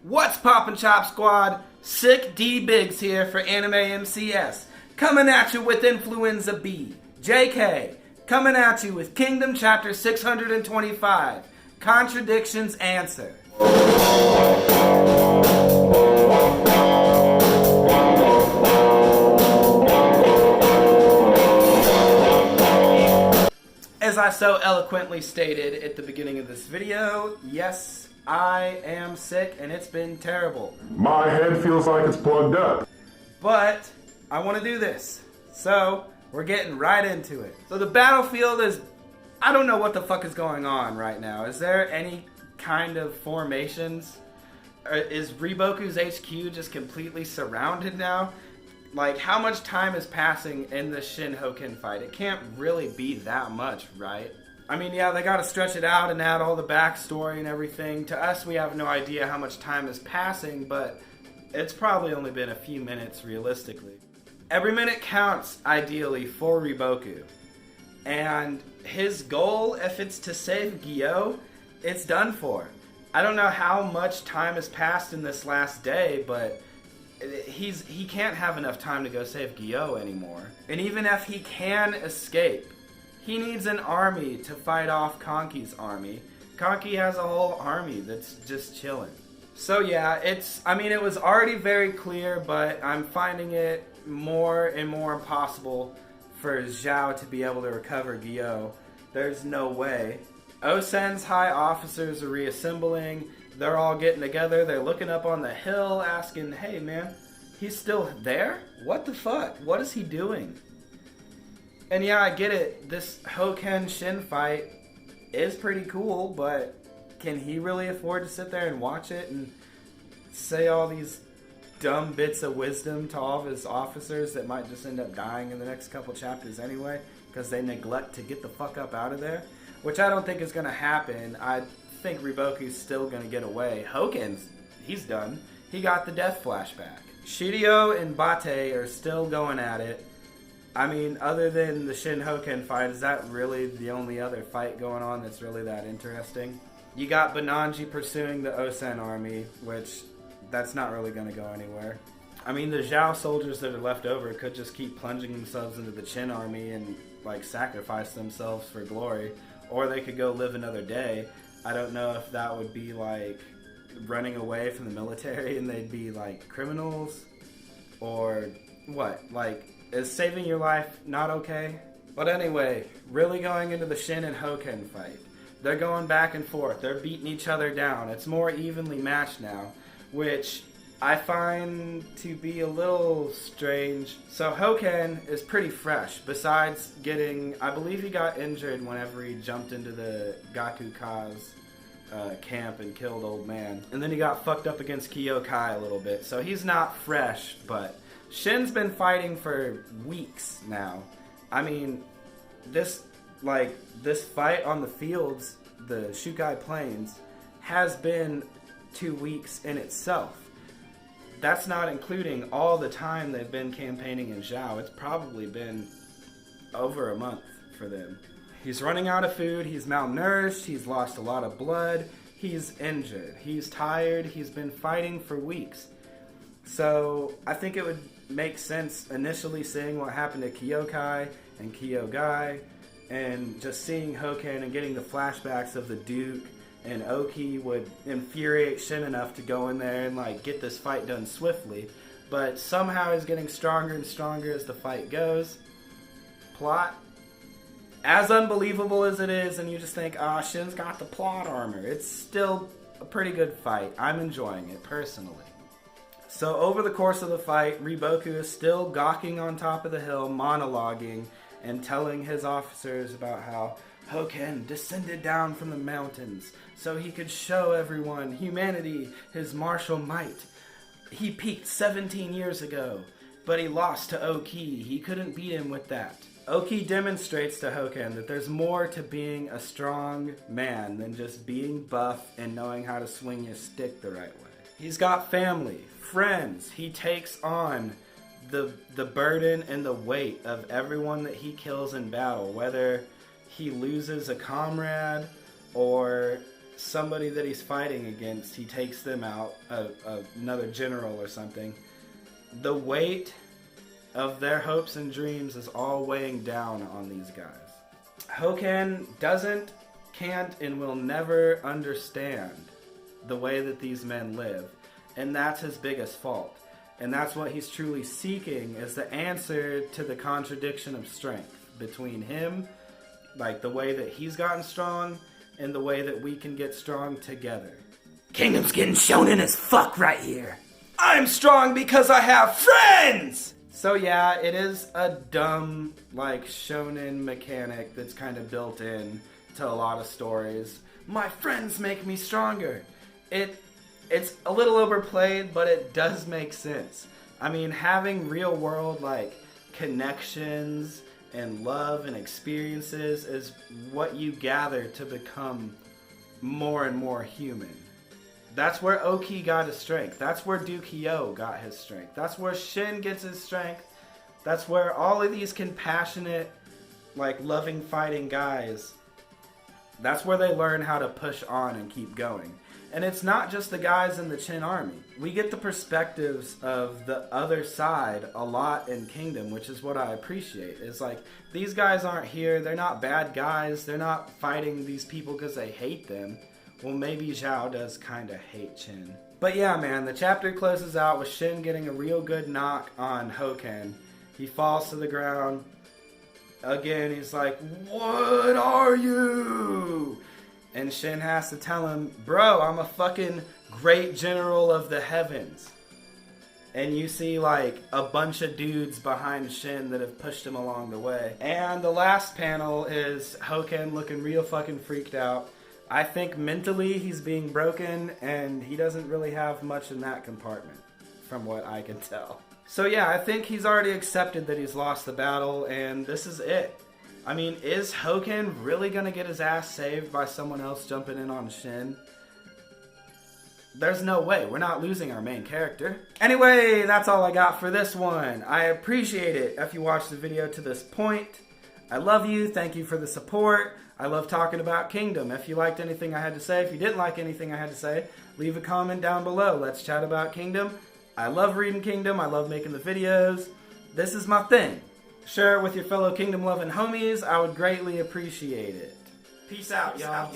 What's poppin' Chop Squad? Sick D Biggs here for AnimeMCS. Coming at you with Influenza B. JK, coming at you with Kingdom Chapter 625. Contradictions Answer. As I so eloquently stated at the beginning of this video, yes, I am sick and it's been terrible. My head feels like it's plugged up. But I want to do this. So we're getting right into it. So the battlefield is, I don't know what the fuck is going on right now. Is there any kind of formations? Is Riboku's HQ just completely surrounded now? Like, how much time is passing in the Shin Hoken fight? It can't really be that much, right? I mean, yeah, they gotta stretch it out and add all the backstory and everything. To us, we have no idea how much time is passing, but it's probably only been a few minutes, realistically. Every minute counts, ideally, for Riboku. And his goal, if it's to save Gyo, it's done for. I don't know how much time has passed in this last day, but he can't have enough time to go save Gyo anymore. And even if he can escape, he needs an army to fight off Konki's army. Konki has a whole army that's just chilling. So yeah, it was already very clear, but I'm finding it more and more impossible for Zhao to be able to recover Gyo. There's no way. Osen's high officers are reassembling. They're all getting together. They're looking up on the hill asking, hey man, he's still there? What the fuck? What is he doing? And yeah, I get it. This Hoken Shin fight is pretty cool, but can he really afford to sit there and watch it and say all these dumb bits of wisdom to all of his officers that might just end up dying in the next couple chapters anyway because they neglect to get the fuck up out of there? Which I don't think is going to happen. I think Riboku's still going to get away. Hoken's, he's done. He got the death flashback. Shiryu and Bate are still going at it. I mean, other than the Shin Hoken fight, is that really the only other fight going on that's really that interesting? You got Bananji pursuing the Osen army, which that's not really going to go anywhere. I mean, the Zhao soldiers that are left over could just keep plunging themselves into the Chin army and, like, sacrifice themselves for glory. Or they could go live another day. I don't know if that would be, like, running away from the military and they'd be, like, criminals. Or what? Like, is saving your life not okay? But anyway, really going into the Shin and Hoken fight. They're going back and forth. They're beating each other down. It's more evenly matched now, which I find to be a little strange. So Hoken is pretty fresh, besides getting, I believe he got injured whenever he jumped into the Gakuka's camp and killed Old Man. And then he got fucked up against Kyokai a little bit. So he's not fresh, but Shin's been fighting for weeks now. I mean, this fight on the fields, the Shukai Plains, has been 2 weeks in itself. That's not including all the time they've been campaigning in Zhao. It's probably been over a month for them. He's running out of food, he's malnourished, he's lost a lot of blood, he's injured, he's tired, he's been fighting for weeks. So I think it would make sense initially seeing what happened to Kyokai and Kyogai, and just seeing Hoken and getting the flashbacks of the Duke and Oki would infuriate Shin enough to go in there and, like, get this fight done swiftly. But somehow he's getting stronger and stronger as the fight goes. Plot, as unbelievable as it is, and you just think, Shin's got the plot armor. It's still a pretty good fight. I'm enjoying it, personally. So over the course of the fight, Riboku is still gawking on top of the hill, monologuing, and telling his officers about how Hoken descended down from the mountains so he could show everyone, humanity, his martial might. He peaked 17 years ago, but he lost to Oki. He couldn't beat him with that. Oki demonstrates to Hoken that there's more to being a strong man than just being buff and knowing how to swing your stick the right way. He's got family, friends. He takes on the burden and the weight of everyone that he kills in battle, whether he loses a comrade or somebody that he's fighting against, he takes them out, another general or something. The weight of their hopes and dreams is all weighing down on these guys. Hokan doesn't, can't, and will never understand the way that these men live. And that's his biggest fault. And that's what he's truly seeking, is the answer to the contradiction of strength between him, like the way that he's gotten strong, and the way that we can get strong together. Kingdom's getting shonen as fuck right here. I'm strong because I have friends! So yeah, it is a dumb, like, shonen mechanic that's kind of built in to a lot of stories. My friends make me stronger. It's a little overplayed, but it does make sense. I mean, having real world, like, connections and love and experiences is what you gather to become more and more human. That's where Oki got his strength. That's where Dukio got his strength. That's where Shin gets his strength. That's where all of these compassionate, like, loving, fighting guys, that's where they learn how to push on and keep going. And it's not just the guys in the Chin army. We get the perspectives of the other side a lot in Kingdom, which is what I appreciate. It's like, these guys aren't here. They're not bad guys. They're not fighting these people because they hate them. Well, maybe Zhao does kind of hate Chin. But yeah, man, the chapter closes out with Shin getting a real good knock on Hokan. He falls to the ground. Again, he's like, "What are you?" And Shin has to tell him, "Bro, I'm a fucking great general of the heavens." And you see, like, a bunch of dudes behind Shin that have pushed him along the way. And the last panel is Hokan looking real fucking freaked out. I think mentally he's being broken, and he doesn't really have much in that compartment, from what I can tell. So yeah, I think he's already accepted that he's lost the battle, and this is it. I mean, is Hokan really gonna get his ass saved by someone else jumping in on Shin? There's no way. We're not losing our main character. Anyway, that's all I got for this one. I appreciate it if you watched the video to this point. I love you. Thank you for the support. I love talking about Kingdom. If you liked anything I had to say, if you didn't like anything I had to say, leave a comment down below. Let's chat about Kingdom. I love reading Kingdom. I love making the videos. This is my thing. Share it with your fellow Kingdom loving homies. I would greatly appreciate it. Peace out, y'all.